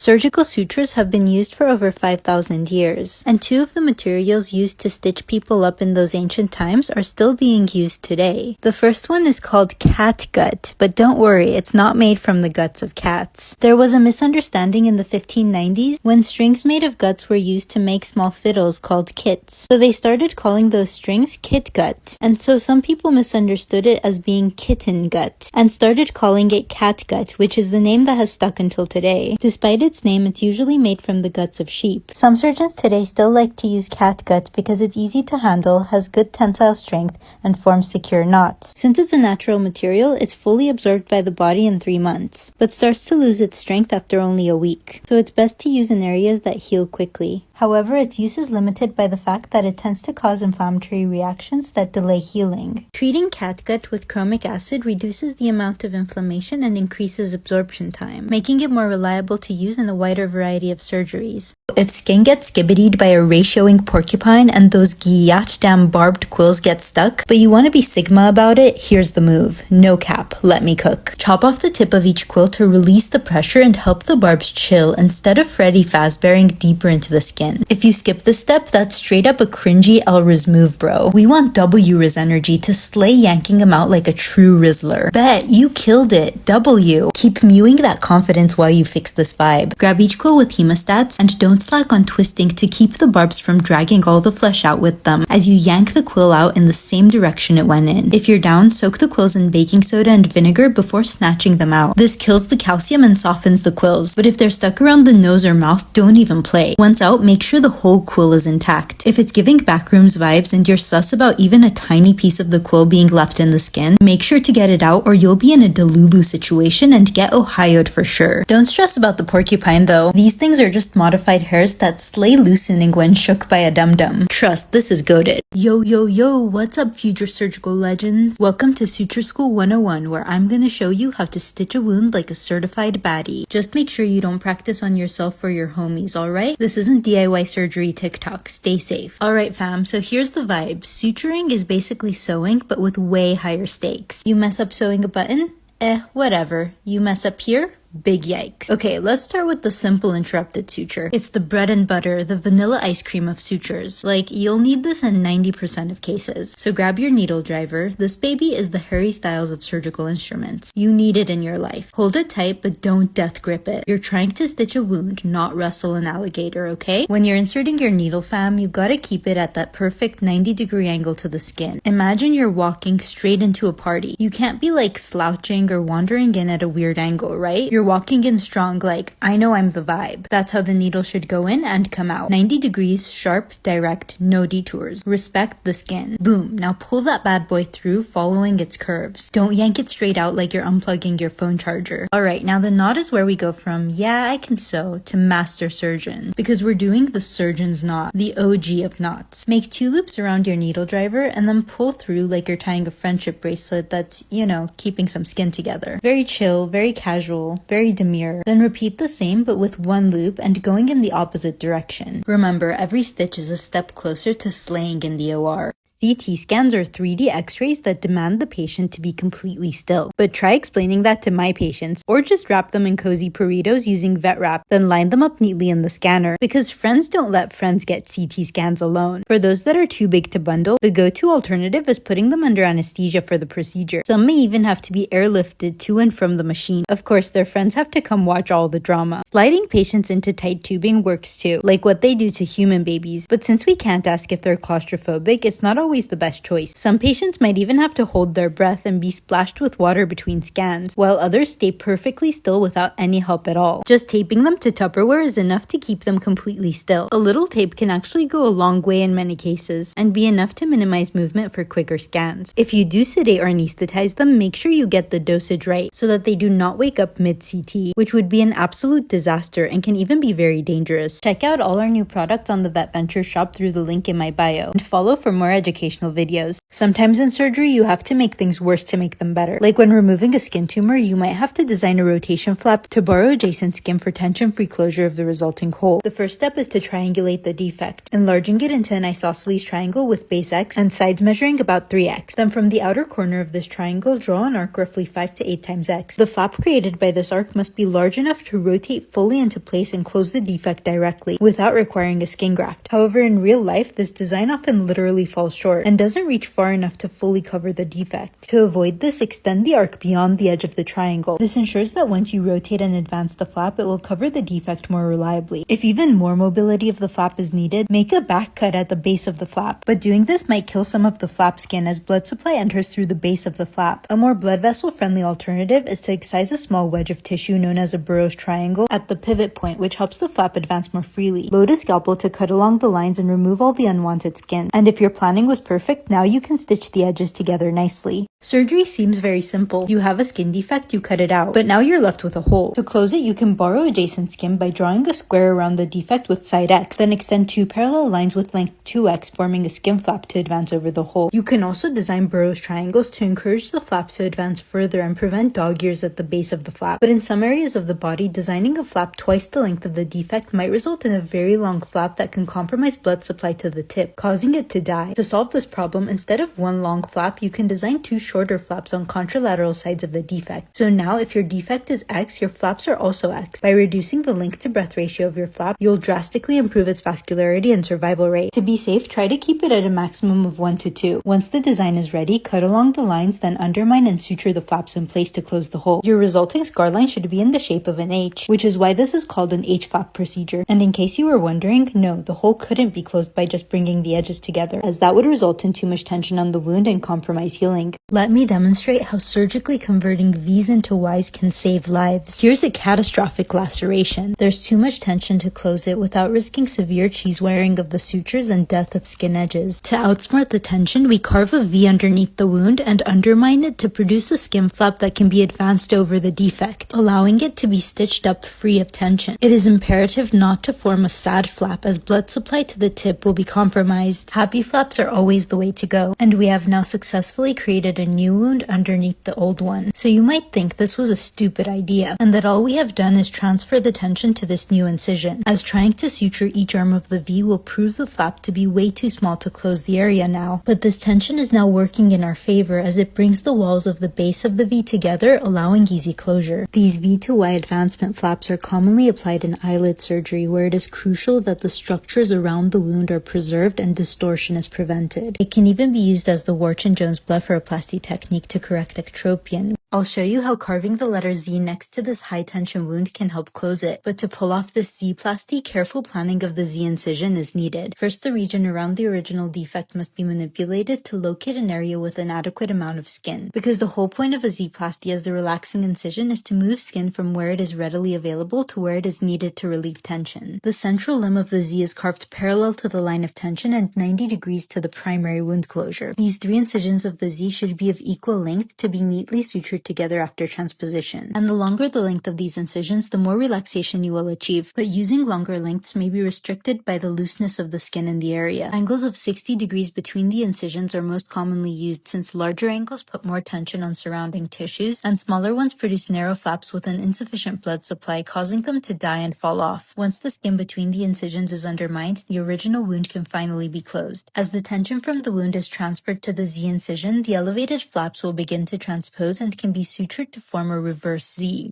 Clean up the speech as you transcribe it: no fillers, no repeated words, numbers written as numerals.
Surgical sutures have been used for over 5,000 years, and two of the materials used to stitch people up in those ancient times are still being used today. The first one is called catgut, but don't worry, it's not made from the guts of cats. There was a misunderstanding in the 1590s when strings made of guts were used to make small fiddles called kits. So they started calling those strings kitgut, and so some people misunderstood it as being kitten gut, and started calling it catgut, which is the name that has stuck until today. Despite its name, it's usually made from the guts of sheep. Some surgeons today still like to use catgut because it's easy to handle, has good tensile strength, and forms secure knots. Since it's a natural material, it's fully absorbed by the body in 3 months, but starts to lose its strength after only a week. So it's best to use in areas that heal quickly. However, its use is limited by the fact that it tends to cause inflammatory reactions that delay healing. Treating catgut with chromic acid reduces the amount of inflammation and increases absorption time, making it more reliable to use in a wider variety of surgeries. If skin gets skibbitied by a ratioing porcupine and those damn barbed quills get stuck, but you want to be Sigma about it, here's the move. No cap, let me cook. Chop off the tip of each quill to release the pressure and help the barbs chill instead of Freddy Fazbearing deeper into the skin. If you skip this step, that's straight up a cringy Elriz move, bro. We want W-Riz energy to slay yanking him out like a true Rizzler. Bet, you killed it. W. Keep mewing that confidence while you fix this vibe. Grab each quill with hemostats and don't slack on twisting to keep the barbs from dragging all the flesh out with them as you yank the quill out in the same direction it went in. If you're down, soak the quills in baking soda and vinegar before snatching them out. This kills the calcium and softens the quills, but if they're stuck around the nose or mouth, don't even play. Once out, make sure the whole quill is intact. If it's giving backrooms vibes and you're sus about even a tiny piece of the quill being left in the skin, make sure to get it out or you'll be in a Delulu situation and get Ohio'd for sure. Don't stress about the porcupine though. These things are just modified hairs that slay loosening when shook by a dum-dum. Trust, this is goated. Yo, what's up future surgical legends? Welcome to Suture School 101, where I'm gonna show you how to stitch a wound like a certified baddie. Just make sure you don't practice on yourself or your homies, alright? This isn't DIY surgery TikTok, stay safe. Alright fam, so here's the vibe. Suturing is basically sewing, but with way higher stakes. You mess up sewing a button? Whatever. You mess up here? Big yikes. Okay, let's start with the simple interrupted suture. It's the bread and butter, the vanilla ice cream of sutures. Like, you'll need this in 90% of cases. So grab your needle driver. This baby is the Harry Styles of surgical instruments. You need it in your life. Hold it tight, but don't death grip it. You're trying to stitch a wound, not wrestle an alligator, okay? When you're inserting your needle, fam, you gotta keep it at that perfect 90-degree angle to the skin. Imagine you're walking straight into a party. You can't be like slouching or wandering in at a weird angle, right? You're walking in strong like, I know I'm the vibe. That's how the needle should go in and come out. 90 degrees, sharp, direct, no detours. Respect the skin. Boom. Now pull that bad boy through, following its curves. Don't yank it straight out like you're unplugging your phone charger. Alright, now the knot is where we go from, yeah, I can sew, to master surgeon. Because we're doing the surgeon's knot, the OG of knots. Make 2 loops around your needle driver and then pull through like you're tying a friendship bracelet that's, you know, keeping some skin together. Very chill, very casual, very demure. Then repeat the same but with 1 loop and going in the opposite direction. Remember, every stitch is a step closer to slaying in the OR. CT scans are 3D x-rays that demand the patient to be completely still. But try explaining that to my patients, or just wrap them in cozy burritos using vet wrap, then line them up neatly in the scanner. Because friends don't let friends get CT scans alone. For those that are too big to bundle, the go-to alternative is putting them under anesthesia for the procedure. Some may even have to be airlifted to and from the machine. Of course, their friends have to come watch all the drama. Sliding patients into tight tubing works too, like what they do to human babies. But since we can't ask if they're claustrophobic, it's not always the best choice. Some patients might even have to hold their breath and be splashed with water between scans, while others stay perfectly still without any help at all. Just taping them to Tupperware is enough to keep them completely still. A little tape can actually go a long way in many cases, and be enough to minimize movement for quicker scans. If you do sedate or anesthetize them, make sure you get the dosage right, so that they do not wake up mid-CT, which would be an absolute disaster and can even be very dangerous. Check out all our new products on the Vet Venture shop through the link in my bio, and follow for more educational videos. Sometimes in surgery, you have to make things worse to make them better. Like when removing a skin tumor, you might have to design a rotation flap to borrow adjacent skin for tension-free closure of the resulting hole. The first step is to triangulate the defect, enlarging it into an isosceles triangle with base X and sides measuring about 3x. Then from the outer corner of this triangle, draw an arc roughly 5 to 8 times X. The flap created by this arc arc must be large enough to rotate fully into place and close the defect directly, without requiring a skin graft. However, in real life, this design often literally falls short and doesn't reach far enough to fully cover the defect. To avoid this, extend the arc beyond the edge of the triangle. This ensures that once you rotate and advance the flap, it will cover the defect more reliably. If even more mobility of the flap is needed, make a back cut at the base of the flap. But doing this might kill some of the flap skin as blood supply enters through the base of the flap. A more blood vessel friendly alternative is to excise a small wedge of tissue known as a Burroughs triangle at the pivot point, which helps the flap advance more freely. Load a scalpel to cut along the lines and remove all the unwanted skin. And if your planning was perfect, now you can stitch the edges together nicely. Surgery seems very simple. You have a skin defect, you cut it out, but now you're left with a hole. To close it, you can borrow adjacent skin by drawing a square around the defect with side X, then extend 2 parallel lines with length 2x, forming a skin flap to advance over the hole. You can also design Burroughs triangles to encourage the flap to advance further and prevent dog ears at the base of the flap. But in some areas of the body, designing a flap twice the length of the defect might result in a very long flap that can compromise blood supply to the tip, causing it to die. To solve this problem, instead of one long flap, you can design 2 shorter flaps on contralateral sides of the defect. So now, if your defect is X, your flaps are also X. By reducing the length to breath ratio of your flap, you'll drastically improve its vascularity and survival rate. To be safe, try to keep it at a maximum of 1 to 2. Once the design is ready, cut along the lines, then undermine and suture the flaps in place to close the hole. Your resulting scar line should be in the shape of an H, which is why this is called an H-flap procedure. And in case you were wondering, no, the hole couldn't be closed by just bringing the edges together, as that would result in too much tension on the wound and compromise healing. Let me demonstrate how surgically converting V's into Y's can save lives. Here's a catastrophic laceration. There's too much tension to close it without risking severe cheese wiring of the sutures and death of skin edges. To outsmart the tension, we carve a V underneath the wound and undermine it to produce a skin flap that can be advanced over the defect, allowing it to be stitched up free of tension. It is imperative not to form a sad flap, as blood supply to the tip will be compromised. Happy flaps are always the way to go, and we have now successfully created a new wound underneath the old one. So you might think this was a stupid idea, and that all we have done is transfer the tension to this new incision, as trying to suture each arm of the V will prove the flap to be way too small to close the area now. But this tension is now working in our favor, as it brings the walls of the base of the V together, allowing easy closure. These V2Y advancement flaps are commonly applied in eyelid surgery, where it is crucial that the structures around the wound are preserved and distortion is prevented. It can even be used as the Warch-and-Jones blepharoplasty technique to correct ectropion. I'll show you how carving the letter Z next to this high tension wound can help close it, but to pull off this Z-plasty, careful planning of the Z incision is needed. First, the region around the original defect must be manipulated to locate an area with an adequate amount of skin, because the whole point of a Z-plasty as the relaxing incision is to move skin from where it is readily available to where it is needed to relieve tension. The central limb of the Z is carved parallel to the line of tension and 90 degrees to the primary wound closure. These 3 incisions of the Z should be of equal length to be neatly sutured together after transposition. And the longer the length of these incisions, the more relaxation you will achieve, but using longer lengths may be restricted by the looseness of the skin in the area. Angles of 60 degrees between the incisions are most commonly used, since larger angles put more tension on surrounding tissues, and smaller ones produce narrow flaps with an insufficient blood supply, causing them to die and fall off. Once the skin between the incisions is undermined, the original wound can finally be closed. As the tension from the wound is transferred to the Z incision, the elevated flaps will begin to transpose and can be sutured to form a reverse Z.